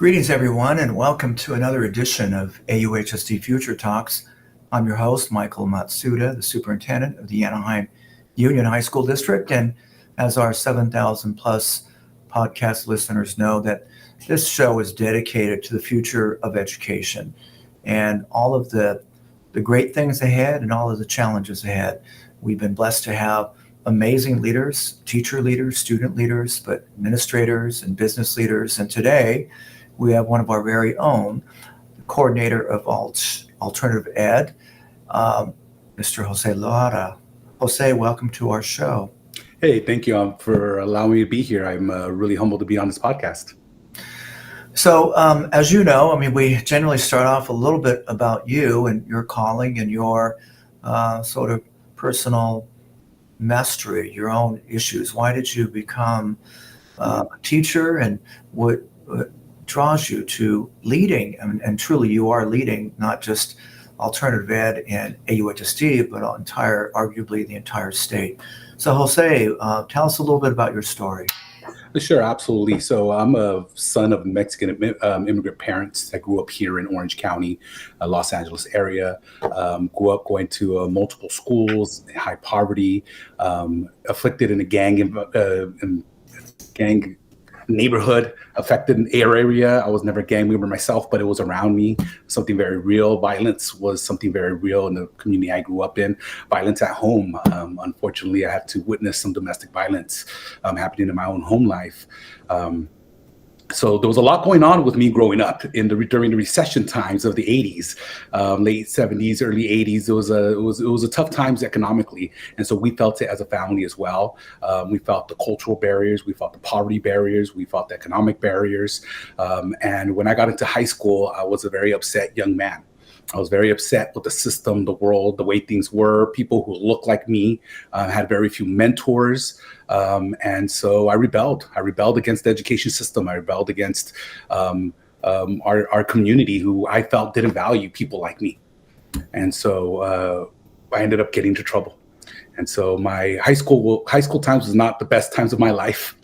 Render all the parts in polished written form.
Greetings, everyone, and welcome to another edition of AUHSD Future Talks. I'm your host, Michael Matsuda, the Superintendent of the Anaheim Union High School District. And as our 7,000 plus podcast listeners know, that this show is dedicated to the future of education and all of the great things ahead and all of the challenges ahead. We've been blessed to have amazing leaders, teacher leaders, student leaders, but administrators and business leaders. And today, we have one of our very own, the coordinator of alternative ed, Mr. Jose Lara. Jose, welcome to our show. Hey, thank you for allowing me to be here. I'm really humbled to be on this podcast. So, as you know, we generally start off a little bit about you and your calling and your sort of personal mastery, your own issues. Why did you become a teacher, and what draws you to leading, and truly you are leading not just alternative ed and AUHSD, but arguably the entire state. So Jose, tell us a little bit about your story. Sure, absolutely. So I'm a son of Mexican immigrant parents. I grew up here in Orange County, Los Angeles area. Grew up going to multiple schools, high poverty, afflicted in a gang neighborhood, affected in area. I was never a gang member myself, but it was around me, something very real. Violence was something very real in the community I grew up in. Violence at home. Unfortunately, I had to witness some domestic violence happening in my own home life. So there was a lot going on with me growing up during the recession times of the 80s, late 70s, early 80s. It was a tough times economically, and so we felt it as a family as well. We felt the cultural barriers, we felt the poverty barriers, we felt the economic barriers. And when I got into high school, I was a very upset young man. I was very upset with the system, the world, the way things were. People who looked like me, had very few mentors. And so I rebelled. I rebelled against the education system. I rebelled against our community, who I felt didn't value people like me. And so I ended up getting into trouble. And so my high school times was not the best times of my life.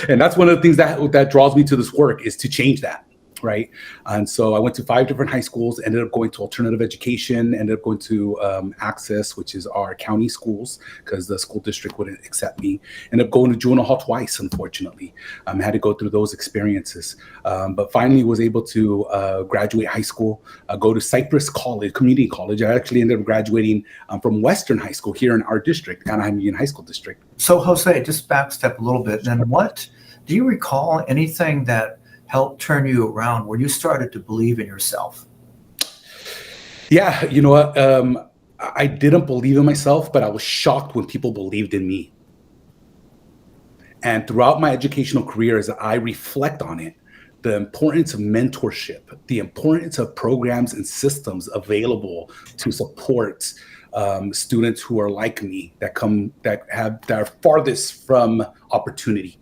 And that's one of the things that draws me to this work, is to change that. Right. And so I went to 5 different high schools, ended up going to alternative education, ended up going to Access, which is our county schools, because the school district wouldn't accept me. Ended up going to juvenile hall twice, unfortunately. Had to go through those experiences. But finally was able to graduate high school, go to Cypress College, community college. I actually ended up graduating from Western High School here in our district, Anaheim Union High School District. So Jose, just backstep a little bit. Then do you recall anything that helped turn you around where you started to believe in yourself? Yeah, you know what? I didn't believe in myself, but I was shocked when people believed in me. And throughout my educational career, as I reflect on it, the importance of mentorship, the importance of programs and systems available to support students who are like me, that are farthest from opportunity,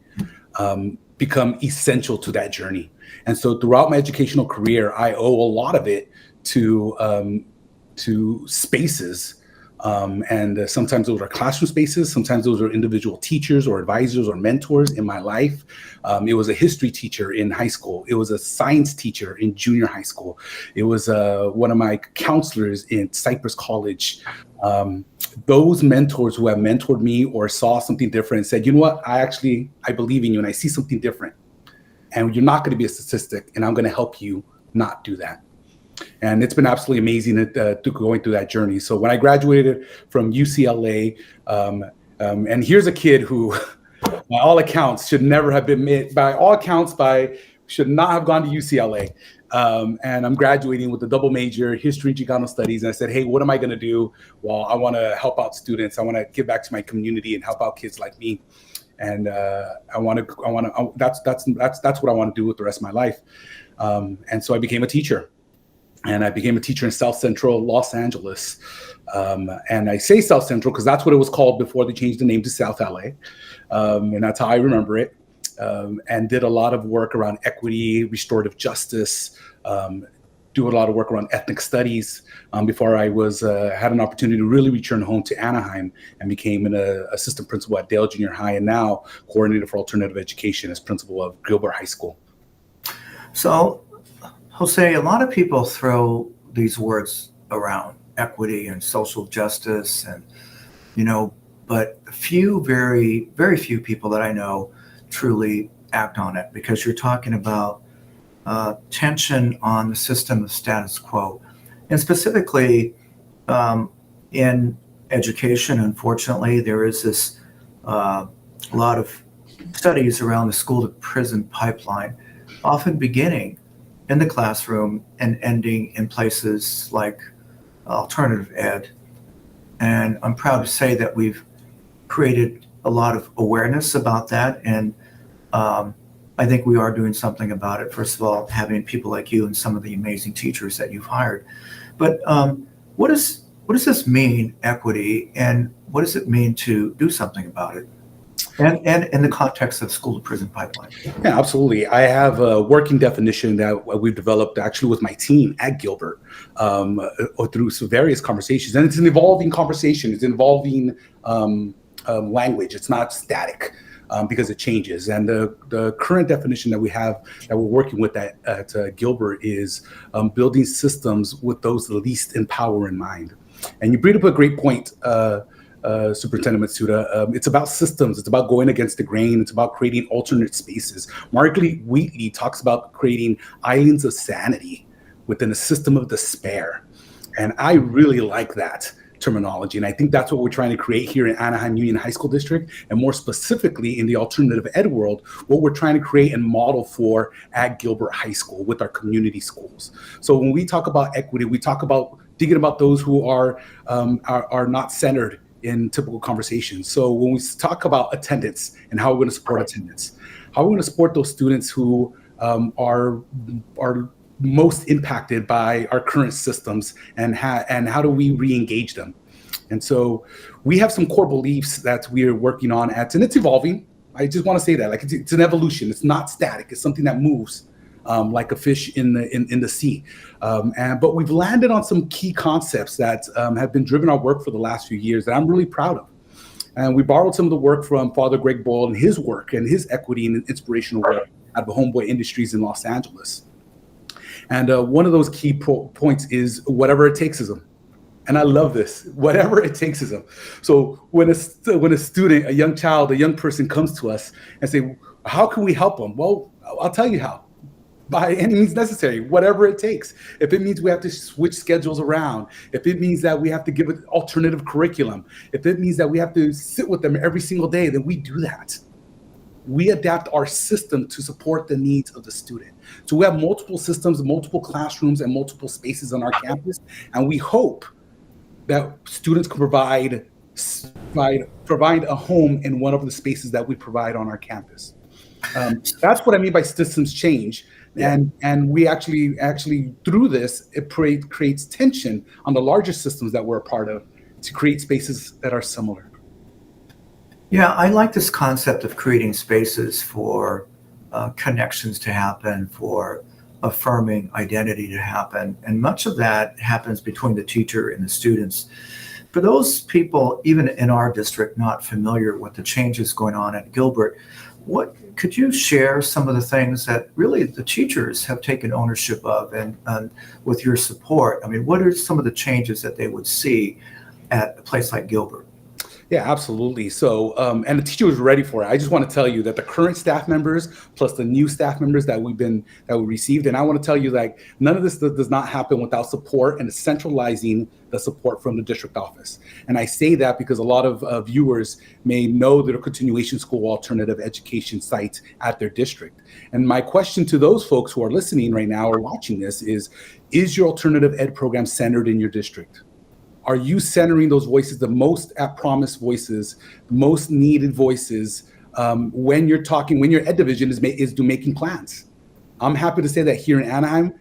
become essential to that journey. And so throughout my educational career, I owe a lot of it to spaces. And sometimes those are classroom spaces. Sometimes those are individual teachers or advisors or mentors in my life. It was a history teacher in high school. It was a science teacher in junior high school. It was one of my counselors in Cypress College. Those mentors who have mentored me or saw something different and said, you know what, I believe in you and I see something different. And you're not going to be a statistic, and I'm going to help you not do that. And it's been absolutely amazing going through that journey. So when I graduated from UCLA, and here's a kid who, by all accounts, should never have been should not have gone to UCLA. And I'm graduating with a double major, history, Chicano studies. And I said, hey, what am I going to do? Well, I want to help out students. I want to give back to my community and help out kids like me. And that's what I want to do with the rest of my life. And so I became a teacher. And I became a teacher in South Central Los Angeles. And I say South Central because that's what it was called before they changed the name to South LA. And that's how I remember it. And did a lot of work around equity, restorative justice, do a lot of work around ethnic studies before I had an opportunity to really return home to Anaheim and became an assistant principal at Dale Junior High, and now coordinator for alternative education as principal of Gilbert High School. So, Jose, a lot of people throw these words around, equity and social justice, and you know, but very few people that I know truly act on it, because you're talking about tension on the system of status quo. And specifically in education, unfortunately, there is this a lot of studies around the school to prison pipeline, often beginning in the classroom and ending in places like alternative ed. And I'm proud to say that we've created a lot of awareness about that. And I think we are doing something about it. First of all, having people like you and some of the amazing teachers that you've hired. But what does this mean, equity, and what does it mean to do something about it? And in the context of school to prison pipeline. Yeah, absolutely. I have a working definition that we've developed actually with my team at Gilbert through some various conversations. And it's an evolving conversation. It's involving language. It's not static because it changes. And the current definition that we have that we're working with at Gilbert is building systems with those least in power in mind. And you bring up a great point, Superintendent Matsuda. It's about systems. It's about going against the grain. It's about creating alternate spaces. Margaret Wheatley talks about creating islands of sanity within a system of despair. And I really like that terminology. And I think that's what we're trying to create here in Anaheim Union High School District, and more specifically in the alternative ed world, what we're trying to create and model for at Gilbert High School with our community schools. So when we talk about equity, we talk about thinking about those who are not centered in typical conversations. So when we talk about attendance and how we're going to support attendance, how we're going to support those students who are most impacted by our current systems, and how do we re-engage them? And so we have some core beliefs that we are working on and it's evolving. I just want to say that, like, it's an evolution. It's not static. It's something that moves like a fish in the sea. But we've landed on some key concepts that have been driven our work for the last few years that I'm really proud of. And we borrowed some of the work from Father Greg Boyle and his work and his equity and inspirational work at the Homeboy Industries in Los Angeles. And one of those key points is whatever it takes-ism. And I love this, whatever it takes-ism. So when a student, a young child, a young person comes to us and say, how can we help them? Well, I'll tell you how. By any means necessary, whatever it takes. If it means we have to switch schedules around, if it means that we have to give an alternative curriculum, if it means that we have to sit with them every single day, then we do that. We adapt our system to support the needs of the student. So we have multiple systems, multiple classrooms, and multiple spaces on our campus. And we hope that students can provide a home in one of the spaces that we provide on our campus. That's what I mean by systems change. And we actually through this, it creates tension on the larger systems that we're a part of to create spaces that are similar. Yeah, I like this concept of creating spaces for connections to happen, for affirming identity to happen. And much of that happens between the teacher and the students. For those people, even in our district, not familiar with the changes going on at Gilbert, could you share some of the things that really the teachers have taken ownership of and with your support? I mean, what are some of the changes that they would see at a place like Gilbert? Yeah, absolutely. So, and the teacher was ready for it. I just want to tell you that the current staff members plus the new staff members that we received, and I want to tell you, like, none of this does not happen without support and centralizing the support from the district office. And I say that because a lot of viewers may know that a continuation school alternative education site at their district. And my question to those folks who are listening right now or watching this is your alternative ed program centered in your district? Are you centering those voices, the most at promise voices, the most needed voices, when your ed division is making plans? I'm happy to say that here in Anaheim,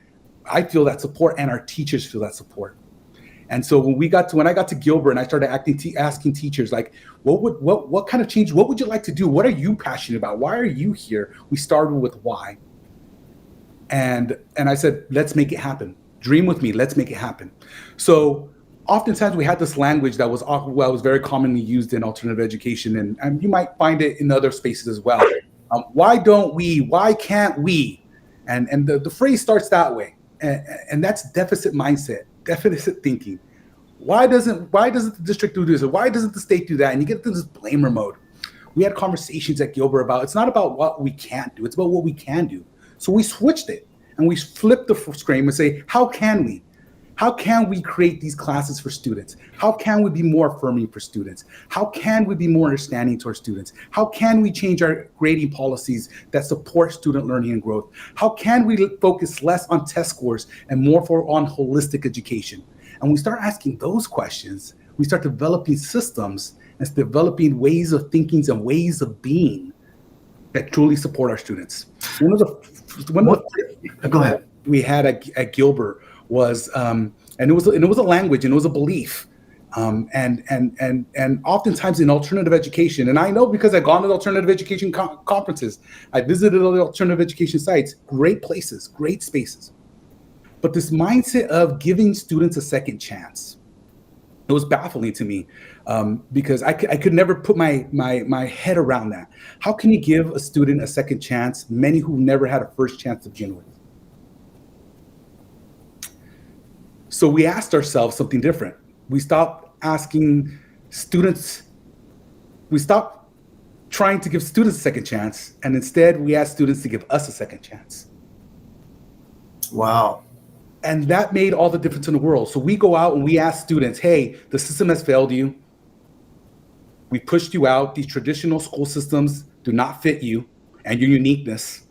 I feel that support and our teachers feel that support. And so when I got to Gilbert and I started asking teachers, like, what kind of change, what would you like to do? What are you passionate about? Why are you here? We started with why. And I said, let's make it happen. Dream with me, let's make it happen. So oftentimes we had this language that was very commonly used in alternative education, and you might find it in other spaces as well. Why don't we? Why can't we? And the phrase starts that way. And that's deficit mindset, deficit thinking. Why doesn't the district do this? Or why doesn't the state do that? And you get into this blamer mode. We had conversations at Gilbert about, it's not about what we can't do, it's about what we can do. So we switched it and we flipped the screen and say, how can we? How can we create these classes for students? How can we be more affirming for students? How can we be more understanding to our students? How can we change our grading policies that support student learning and growth? How can we focus less on test scores and more on holistic education? And we start asking those questions, we start developing systems and developing ways of thinking and ways of being that truly support our students. Go ahead. We had at Gilbert was, and it was a language and it was a belief, and oftentimes in alternative education, and I know because I've gone to alternative education conferences, I visited all the alternative education sites, great places, great spaces, but this mindset of giving students a second chance, it was baffling to me, because I could never put my head around that. How can you give a student a second chance, many who never had a first chance to begin with? So we asked ourselves something different. We stopped asking students, we stopped trying to give students a second chance, and instead we asked students to give us a second chance. Wow. And that made all the difference in the world. So we go out and we ask students, hey, the system has failed you. We pushed you out. These traditional school systems do not fit you and your uniqueness.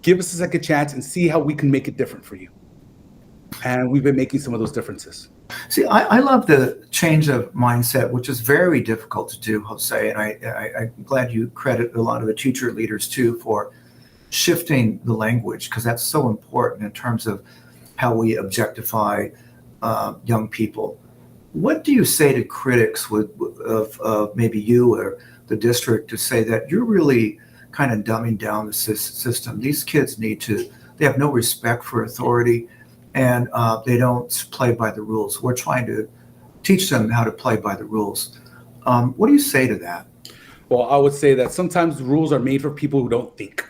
Give us a second chance and see how we can make it different for you. And we've been making some of those differences. See, I love the change of mindset, which is very difficult to do, Jose. And I'm glad you credit a lot of the teacher leaders too for shifting the language, because that's so important in terms of how we objectify young people. What do you say to critics of maybe you or the district to say that you're really kind of dumbing down the system? These kids they have no respect for authority, and they don't play by the rules. We're trying to teach them how to play by the rules. What do you say to that? Well, I would say that sometimes the rules are made for people who don't think.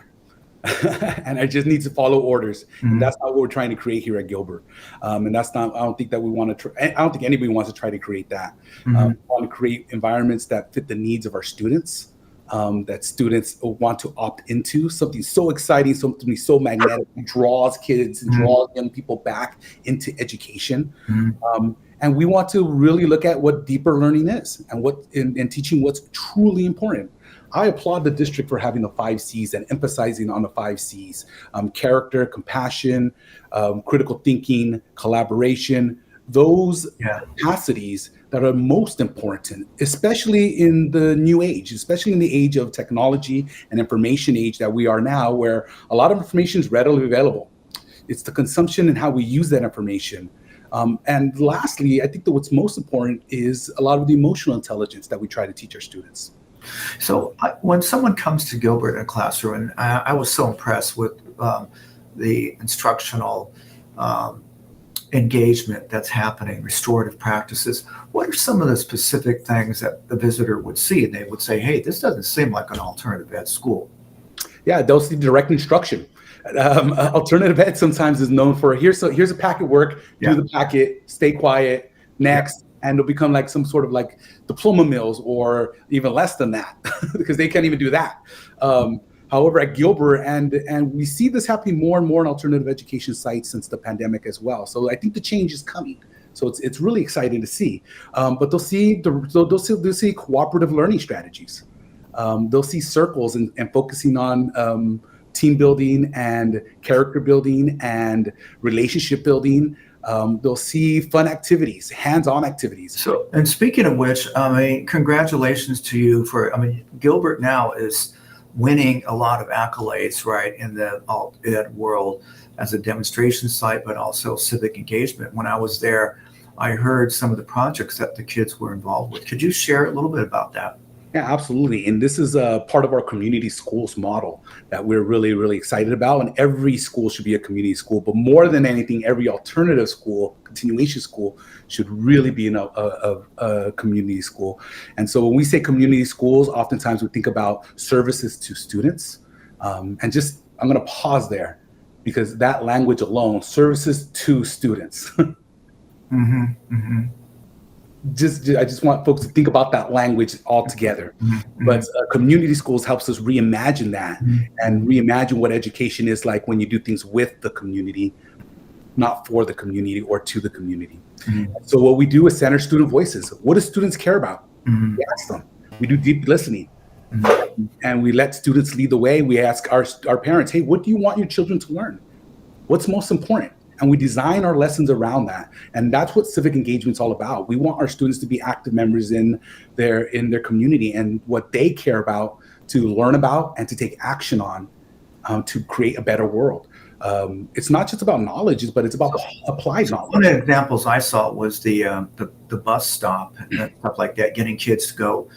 And I just need to follow orders. Mm-hmm. And that's not what we're trying to create here at Gilbert. And that's not, I don't think that we want to, I don't think anybody wants to try to create that. Mm-hmm. We want to create environments that fit the needs of our students, that students want to opt into, something so exciting, something so magnetic, draws kids and draws young people back into education. Mm-hmm. And we want to really look at what deeper learning is and what in teaching what's truly important. I applaud the district for having the 5 C's and emphasizing on the 5 C's: character, compassion, critical thinking, collaboration, those capacities that are most important, especially in the new age, especially in the age of technology and information age that we are now, where a lot of information is readily available. It's the consumption and how we use that information. And lastly, I think that what's most important is a lot of the emotional intelligence that we try to teach our students. So when someone comes to Gilbert in a classroom, and I was so impressed with the instructional engagement that's happening, restorative practices, what are some of the specific things that the visitor would see? And they would say, hey, this doesn't seem like an alternative ed school. Yeah, they'll see direct instruction. Alternative ed sometimes is known for, here's a packet work, do the packet, stay quiet, next. And it'll become like some sort of like diploma mills or even less than that because they can't even do that. However, at Gilbert, and we see this happening more and more in alternative education sites since the pandemic as well. So I think the change is coming. So it's really exciting to see. But they'll see cooperative learning strategies. They'll see circles and focusing on team building and character building and relationship building. They'll see fun activities, hands-on activities. So, and speaking of which, congratulations to you Gilbert now is winning a lot of accolades, right, in the alt ed world as a demonstration site, but also civic engagement. When I was there, I heard some of the projects that the kids were involved with. Could you share a little bit about that? Yeah, absolutely. And this is a part of our community schools model that we're really, really excited about. And every school should be a community school. But more than anything, every alternative school, continuation school, should really be in a community school. And so when we say community schools, oftentimes we think about services to students. I'm going to pause there. because that language alone, services to students. Mm-hmm. Mm-hmm. I just want folks to think about that language altogether. Mm-hmm. But community schools helps us reimagine that Mm-hmm. and reimagine what education is like when you do things with the community, not for the community or to the community. Mm-hmm. So what we do is center student voices. What do students care about? Mm-hmm. We ask them. We do deep listening. Mm-hmm. And we let students lead the way. We ask our parents, hey, what do you want your children to learn? What's most important? And we design our lessons around that. And that's what civic engagement is all about. We want our students to be active members in their community and what they care about, to learn about and to take action on, to create a better world. It's not just about knowledge, but it's about applied knowledge. One of the examples I saw was the bus stop and stuff like that, getting kids to go,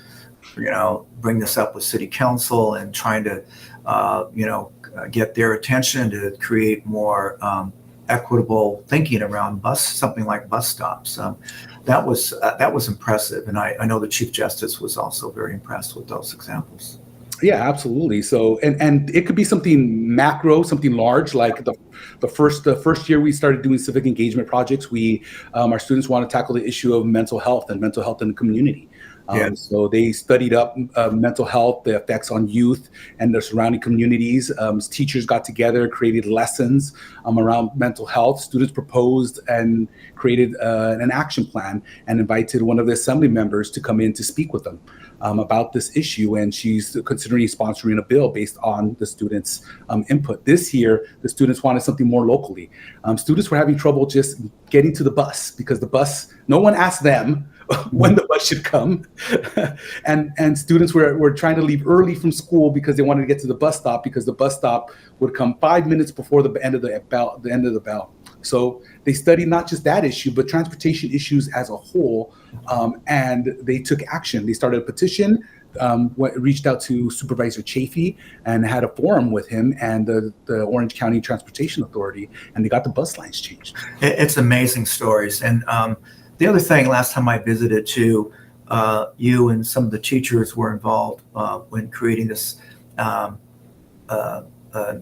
bring this up with city council and trying to, get their attention to create more equitable thinking around something like bus stops. That was impressive, and I know the Chief Justice was also very impressed with those examples. Yeah, absolutely. So, and it could be something macro, something large, like the first year we started doing civic engagement projects. Our students want to tackle the issue of mental health in the community. So they studied up mental health, the effects on youth and the surrounding communities. Teachers got together, created lessons around mental health. Students proposed and created an action plan and invited one of the assembly members to come in to speak with them about this issue. And she's considering sponsoring a bill based on the students' input. This year, the students wanted something more locally. Students were having trouble just getting to the bus because no one asked them when the bus should come. and students were trying to leave early from school because they wanted to get to the bus stop, because the bus stop would come 5 minutes before the end of the bell. So they studied not just that issue, but transportation issues as a whole. And they took action. They started a petition, reached out to Supervisor Chafee and had a forum with him and the Orange County Transportation Authority, and they got the bus lines changed. It's amazing stories. And the other thing, last time I visited too, you and some of the teachers were involved when creating this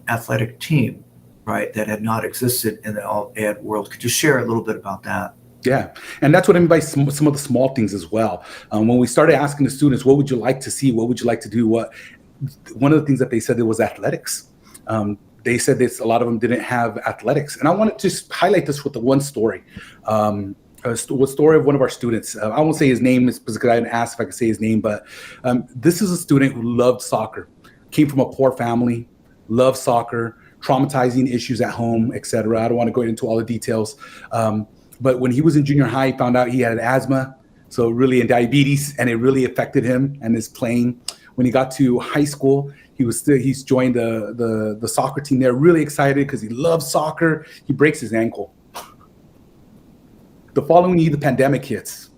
athletic team, right, that had not existed in the all-ed world. Could you share a little bit about that? Yeah, and that's what I mean by some of the small things as well. When we started asking the students, what would you like to see? What would you like to do? One of the things that they said was athletics. They said this, a lot of them didn't have athletics. And I want to just highlight this with the one story. A story of one of our students. I won't say his name because I didn't ask if I could say his name, but this is a student who loved soccer, came from a poor family, loved soccer, traumatizing issues at home, etc. I don't want to go into all the details. But when he was in junior high, he found out he had asthma, and diabetes, and it really affected him and his playing. When he got to high school, he's joined the soccer team there, really excited because he loves soccer. He breaks his ankle. The following year, the pandemic hits.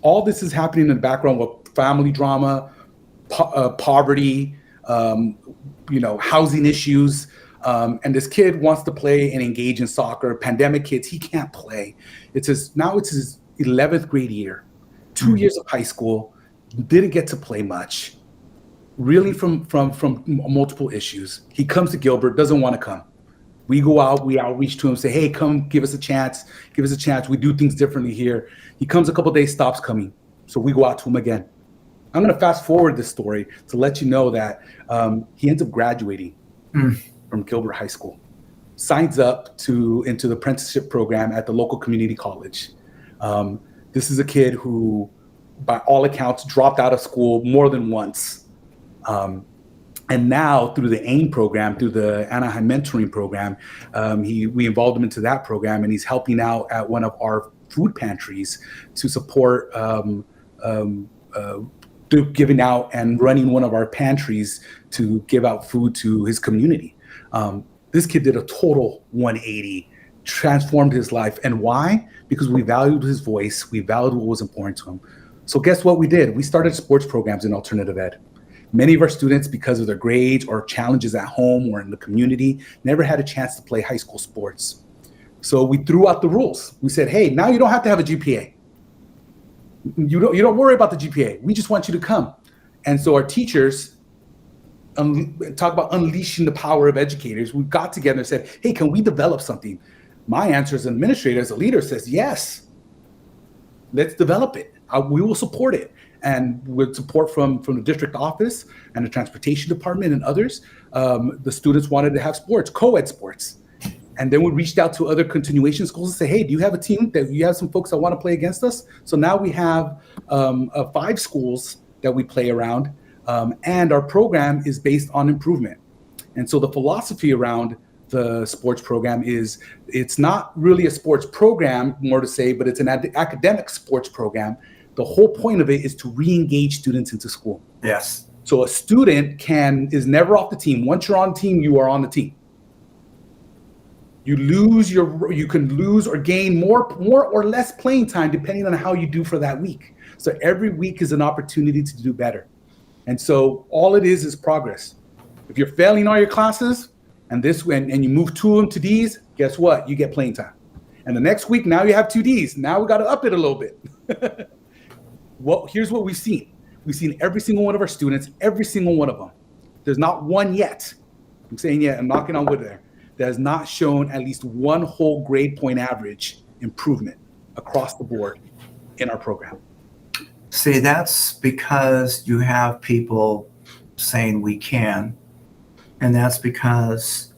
All this is happening in the background with family drama, poverty, housing issues. And this kid wants to play and engage in soccer. Pandemic hits, he can't play. It's his 11th grade year, 2 years of high school, didn't get to play much, reeling from multiple issues. He comes to Gilbert, doesn't want to come. We go out, we outreach to him, say, hey, come give us a chance. We do things differently here. He comes a couple days, stops coming. So we go out to him again. I'm going to fast forward this story to let you know that he ends up graduating from Gilbert High School, signs up into the apprenticeship program at the local community college. This is a kid who, by all accounts, dropped out of school more than once. And now through the AIM program, through the Anaheim mentoring program, we involved him into that program, and he's helping out at one of our food pantries to support giving out and running one of our pantries to give out food to his community. This kid did a total 180, transformed his life. And why? Because we valued his voice. We valued what was important to him. So guess what we did? We started sports programs in alternative ed. Many of our students, because of their grades or challenges at home or in the community, never had a chance to play high school sports. So we threw out the rules. We said, hey, now you don't have to have a GPA. You don't worry about the GPA. We just want you to come. And so our teachers talk about unleashing the power of educators. We got together and said, hey, can we develop something? My answer as an administrator, as a leader, says, yes, let's develop it. We will support it. And with support from the district office and the transportation department and others, the students wanted to have sports, co-ed sports. And then we reached out to other continuation schools and say, hey, do you have a team that you have some folks that want to play against us? So now we have 5 schools that we play around. And our program is based on improvement. And so the philosophy around the sports program is, it's not really a sports program, more to say, but it's an academic sports program. The whole point of it is to re-engage students into school. Yes. So a student is never off the team. Once you're on the team, you are on the team. You can lose or gain more or less playing time depending on how you do for that week. So every week is an opportunity to do better. And so all it is progress. If you're failing all your classes and you move 2 of them to Ds, guess what? You get playing time. And the next week, now you have 2 Ds. Now we got to up it a little bit. Well, here's what we've seen. We've seen every single one of our students, every single one of them. There's not one yet. I'm saying yet, I'm knocking on wood there. That has not shown at least one whole grade point average improvement across the board in our program. See, that's because you have people saying we can, and that's because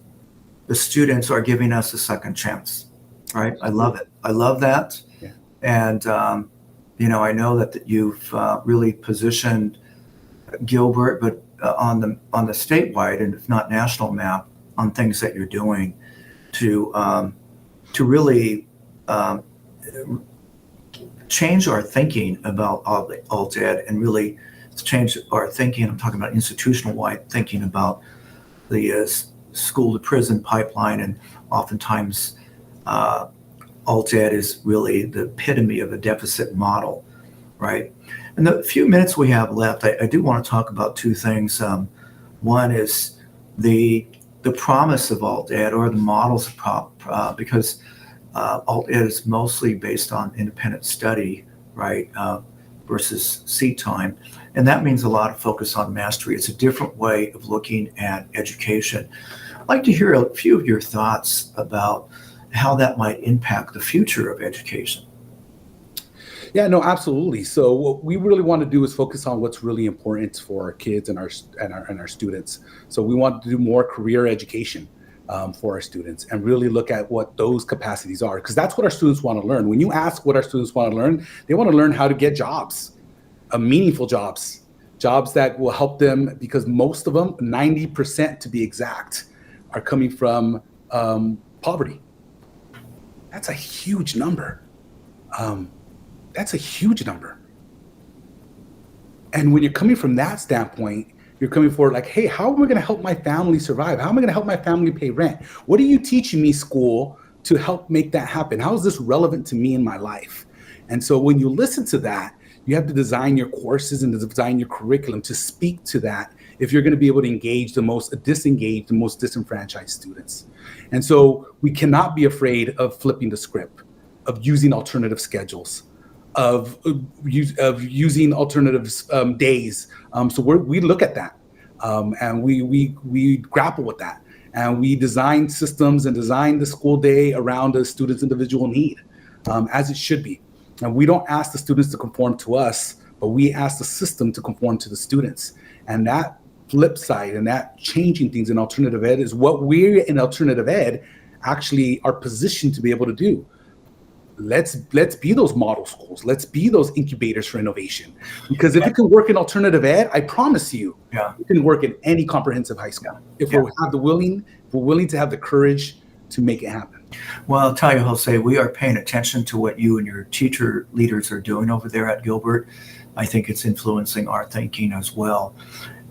the students are giving us a second chance, right? I love it. I love that. Yeah. And, I know that you've really positioned Gilbert, but on the statewide and if not national map, on things that you're doing to really change our thinking about alt ed and really change our thinking. I'm talking about institutional-wide thinking about the school to prison pipeline, and oftentimes alt ed is really the epitome of a deficit model, right? In the few minutes we have left, I do want to talk about 2 things. One is the promise of alt ed, or the models of because alt ed is mostly based on independent study, right, versus seat time. And that means a lot of focus on mastery. It's a different way of looking at education. I'd like to hear a few of your thoughts about how that might impact the future of education. Yeah, no, absolutely. So what we really want to do is focus on what's really important for our kids and our students. So we want to do more career education for our students and really look at what those capacities are, because that's what our students want to learn. When you ask what our students want to learn, they want to learn how to get jobs, meaningful jobs that will help them, because most of them, 90% to be exact, are coming from poverty. That's a huge number. That's a huge number. And when you're coming from that standpoint, you're coming forward like, hey, how am I going to help my family survive? How am I going to help my family pay rent? What are you teaching me, school, to help make that happen? How is this relevant to me in my life? And so when you listen to that, you have to design your courses and design your curriculum to speak to that if you're going to be able to engage the most disengaged, the most disenfranchised students. And so we cannot be afraid of flipping the script, of using alternative schedules, of using alternative days. So we look at that and we grapple with that, and we design systems and design the school day around the student's individual need, as it should be. And we don't ask the students to conform to us, but we ask the system to conform to the students. And that flip side and that changing things in alternative ed is what we in alternative ed actually are positioned to be able to do. Let's be those model schools. Let's be those incubators for innovation. Because if it can work in alternative ed, I promise you, it can work in any comprehensive high school. If we're willing to have the courage to make it happen. Well, I'll tell you, Jose, we are paying attention to what you and your teacher leaders are doing over there at Gilbert. I think it's influencing our thinking as well.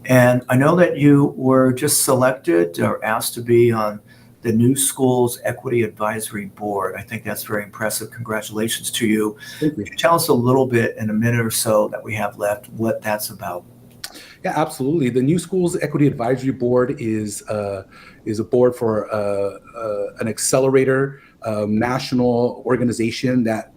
And I know that you were just selected or asked to be on the new school's Equity Advisory Board. I think that's very impressive. Congratulations to you. Thank you. Tell us a little bit in a minute or so that we have left what that's about. Yeah, absolutely. The new school's Equity Advisory Board is a board for an accelerator national organization that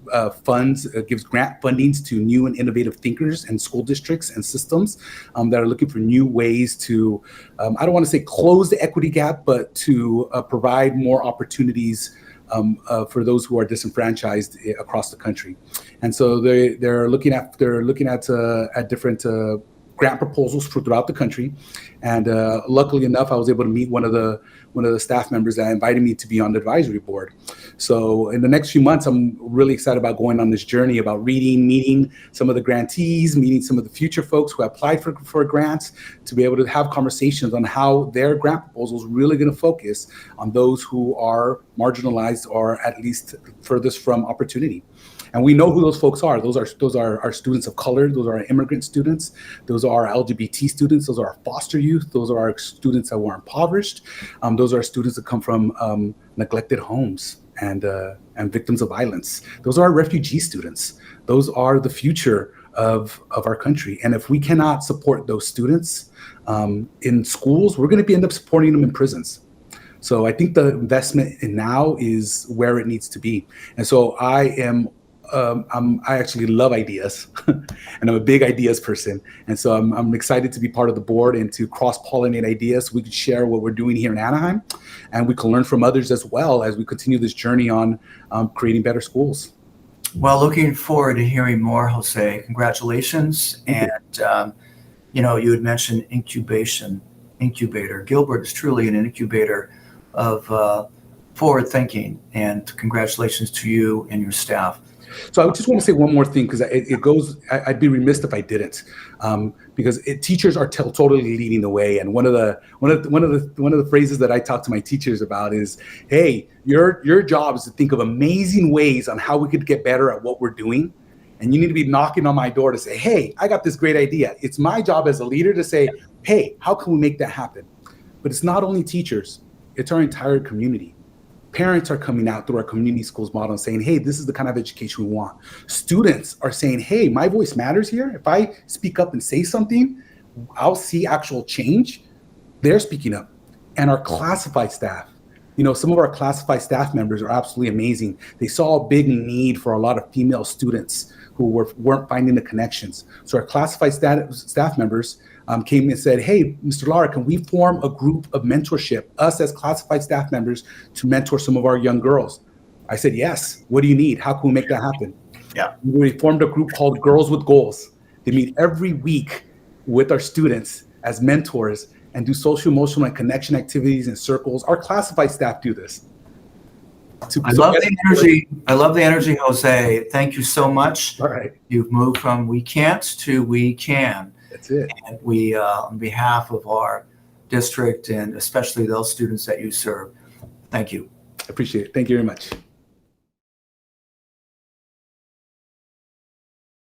gives grant fundings to new and innovative thinkers and school districts and systems that are looking for new ways to, I don't want to say close the equity gap, but to provide more opportunities for those who are disenfranchised across the country. And so they're looking at different grant proposals throughout the country. And luckily enough, I was able to meet one of the staff members that invited me to be on the advisory board. So in the next few months, I'm really excited about going on this journey about reading, meeting some of the grantees, meeting some of the future folks who applied for grants, to be able to have conversations on how their grant proposals really going to focus on those who are marginalized or at least furthest from opportunity. And we know who those folks are. Those are our students of color. Those are our immigrant students. Those are our LGBT students. Those are our foster youth. Those are our students that were impoverished. Those are our students that come from neglected homes and victims of violence. Those are our refugee students. Those are the future of our country. And if we cannot support those students in schools, we're going to end up supporting them in prisons. So I think the investment in now is where it needs to be. And so I actually love ideas, and I'm a big ideas person. And so I'm excited to be part of the board and to cross-pollinate ideas. We can share what we're doing here in Anaheim, and we can learn from others as well as we continue this journey on creating better schools. Well, looking forward to hearing more, Jose. Congratulations. And, you had mentioned incubator. Gilbert is truly an incubator of forward thinking, and congratulations to you and your staff. So I just want to say one more thing, because I'd be remiss if I didn't, because teachers are totally leading the way. And one of the phrases that I talk to my teachers about is, hey, your job is to think of amazing ways on how we could get better at what we're doing. And you need to be knocking on my door to say, hey, I got this great idea. It's my job as a leader to say, hey, how can we make that happen? But it's not only teachers, it's our entire community. Parents are coming out through our community schools model and saying, hey, this is the kind of education we want. Students are saying, hey, my voice matters here. If I speak up and say something, I'll see actual change. They're speaking up. And our classified staff, some of our classified staff members are absolutely amazing. They saw a big need for a lot of female students who weren't finding the connections. So our classified staff members came and said, hey, Mr. Lara, can we form a group of mentorship, us as classified staff members, to mentor some of our young girls? I said, yes. What do you need? How can we make that happen? Yeah. We formed a group called Girls with Goals. They meet every week with our students as mentors and do social, emotional, and connection activities and circles. Our classified staff do this. I love the energy. I love the energy, Jose. Thank you so much. All right. You've moved from we can't to we can. That's it. And we, on behalf of our district and especially those students that you serve, thank you. I appreciate it. Thank you very much.